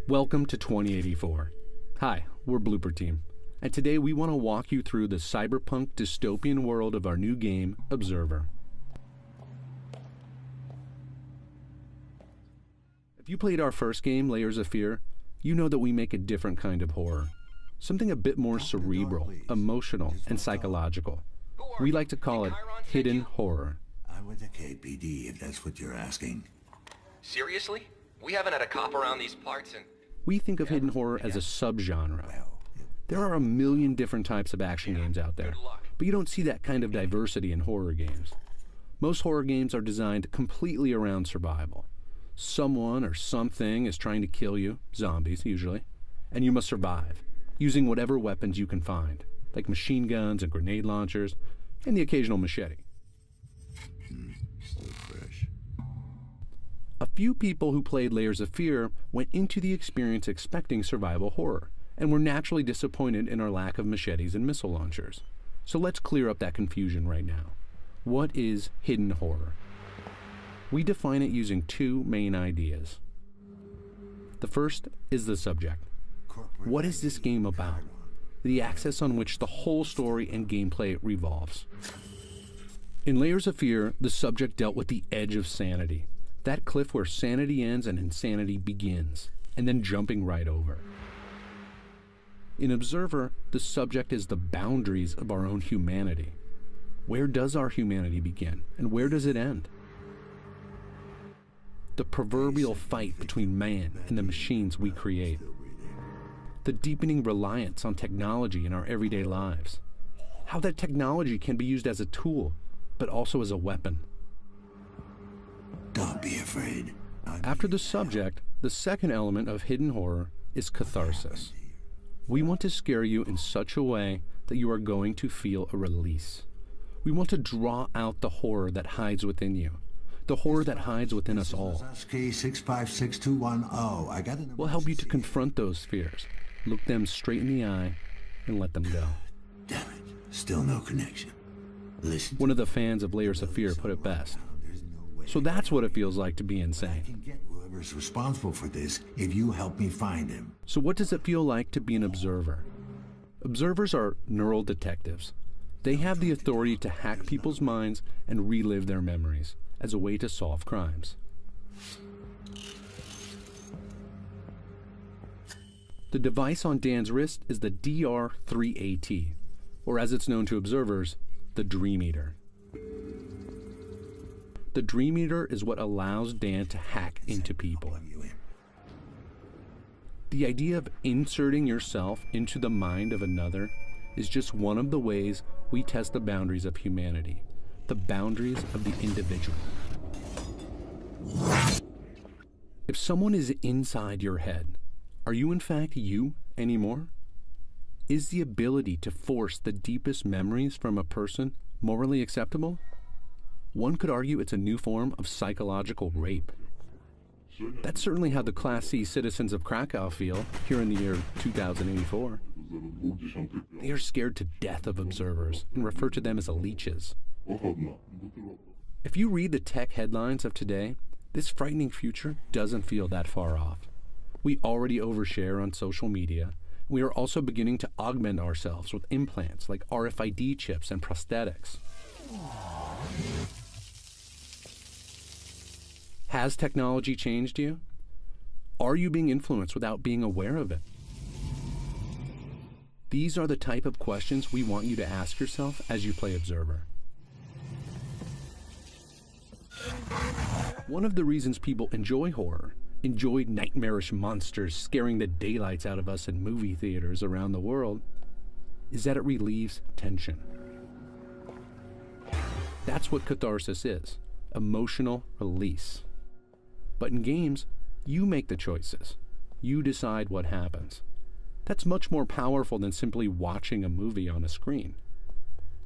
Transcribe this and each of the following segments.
Welcome to 2084. Hi, we're Bloober Team, and today we want to walk you through the cyberpunk dystopian world of our new game, Observer. If you played our first game, Layers of Fear, you know that we make a different kind of horror. Something a bit more cerebral, emotional, and psychological. We like to call it hidden horror. I went to KPD if that's what you're asking. Seriously? We haven't had a cop around these parts and... We think of hidden horror as a subgenre. There are a million different types of action games out there, but you don't see that kind of diversity in horror games. Most horror games are designed completely around survival. Someone or something is trying to kill you, zombies usually, and you must survive, using whatever weapons you can find, like machine guns and grenade launchers, and the occasional machete. Still fresh. A few people who played Layers of Fear went into the experience expecting survival horror, and were naturally disappointed in our lack of machetes and missile launchers. So let's clear up that confusion right now. What is hidden horror? We define it using two main ideas. The first is the subject. What is this game about? The axis on which the whole story and gameplay revolves. In Layers of Fear, the subject dealt with the edge of sanity. That cliff where sanity ends and insanity begins, and then jumping right over. In Observer, the subject is the boundaries of our own humanity. Where does our humanity begin, and where does it end? The proverbial fight between man and the machines we create. The deepening reliance on technology in our everyday lives. How that technology can be used as a tool, but also as a weapon. Don't be afraid. After the subject, the second element of hidden horror is catharsis. We want to scare you in such a way that you are going to feel a release. We want to draw out the horror that hides within you, the horror that hides within us all. We'll help you to confront those fears, look them straight in the eye, and let them go. Damn it, still no connection. Listen. One of the fans of Layers of Fear put it best. So that's what it feels like to be I insane. can get whoever's responsible for this if you help me find him. So what does it feel like to be an observer? Observers are neural detectives. They have the authority to hack people's minds and relive their memories as a way to solve crimes. The device on Dan's wrist is the DR3AT, or as it's known to observers, the Dream Eater. The Dream Eater is what allows Dan to hack into people. The idea of inserting yourself into the mind of another is just one of the ways we test the boundaries of humanity, the boundaries of the individual. If someone is inside your head, are you in fact you anymore? Is the ability to force the deepest memories from a person morally acceptable? One could argue it's a new form of psychological rape. That's certainly how the Class C citizens of Krakow feel here in the year 2084. They are scared to death of observers and refer to them as leeches. If you read the tech headlines of today, this frightening future doesn't feel that far off. We already overshare on social media. We are also beginning to augment ourselves with implants like RFID chips and prosthetics. Has technology changed you? Are you being influenced without being aware of it? These are the type of questions we want you to ask yourself as you play Observer. One of the reasons people enjoy horror, enjoy nightmarish monsters scaring the daylights out of us in movie theaters around the world, is that it relieves tension. That's what catharsis is, emotional release. But in games, you make the choices. You decide what happens. That's much more powerful than simply watching a movie on a screen.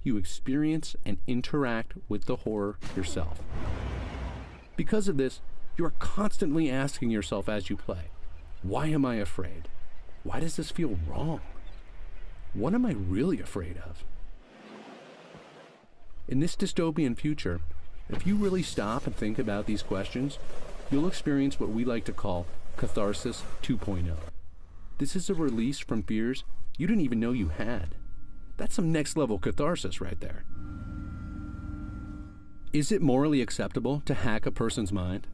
You experience and interact with the horror yourself. Because of this, you are constantly asking yourself as you play, why am I afraid? Why does this feel wrong? What am I really afraid of? In this dystopian future, if you really stop and think about these questions, you'll experience what we like to call Catharsis 2.0. This is a release from fears you didn't even know you had. That's some next level catharsis right there. Is it morally acceptable to hack a person's mind?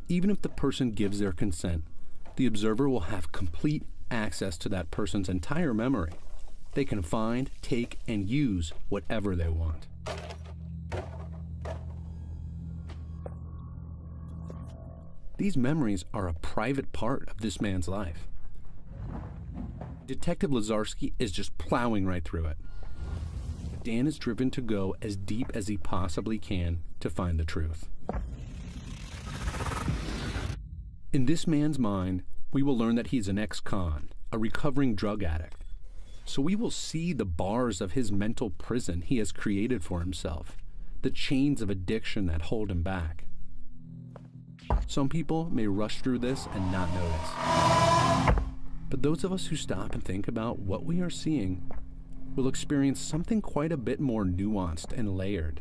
Even if the person gives their consent, the observer will have complete access to that person's entire memory. They can find, take, and use whatever they want. These memories are a private part of this man's life. Detective Lazarski is just plowing right through it. Dan is driven to go as deep as he possibly can to find the truth. In this man's mind, we will learn that he's an ex-con, a recovering drug addict. So we will see the bars of his mental prison he has created for himself, the chains of addiction that hold him back. Some people may rush through this and not notice. But those of us who stop and think about what we are seeing will experience something quite a bit more nuanced and layered.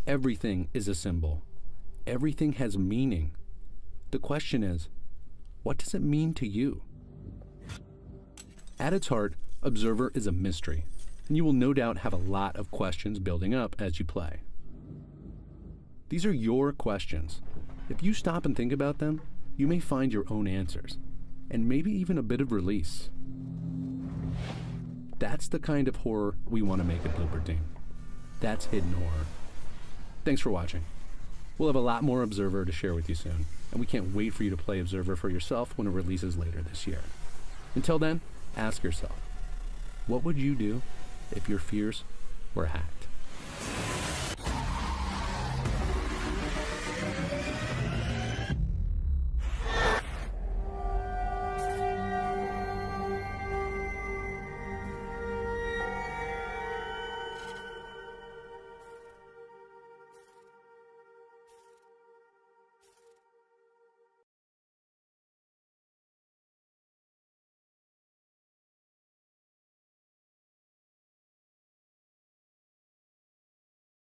Everything is a symbol. Everything has meaning. The question is, what does it mean to you? At its heart, Observer is a mystery, and you will no doubt have a lot of questions building up as you play. These are your questions. If you stop and think about them, you may find your own answers, and maybe even a bit of release. That's the kind of horror we want to make at Bloober Team. That's hidden horror. Thanks for watching. We'll have a lot more Observer to share with you soon, and we can't wait for you to play Observer for yourself when it releases later this year. Until then, ask yourself, what would you do if your fears were hacked?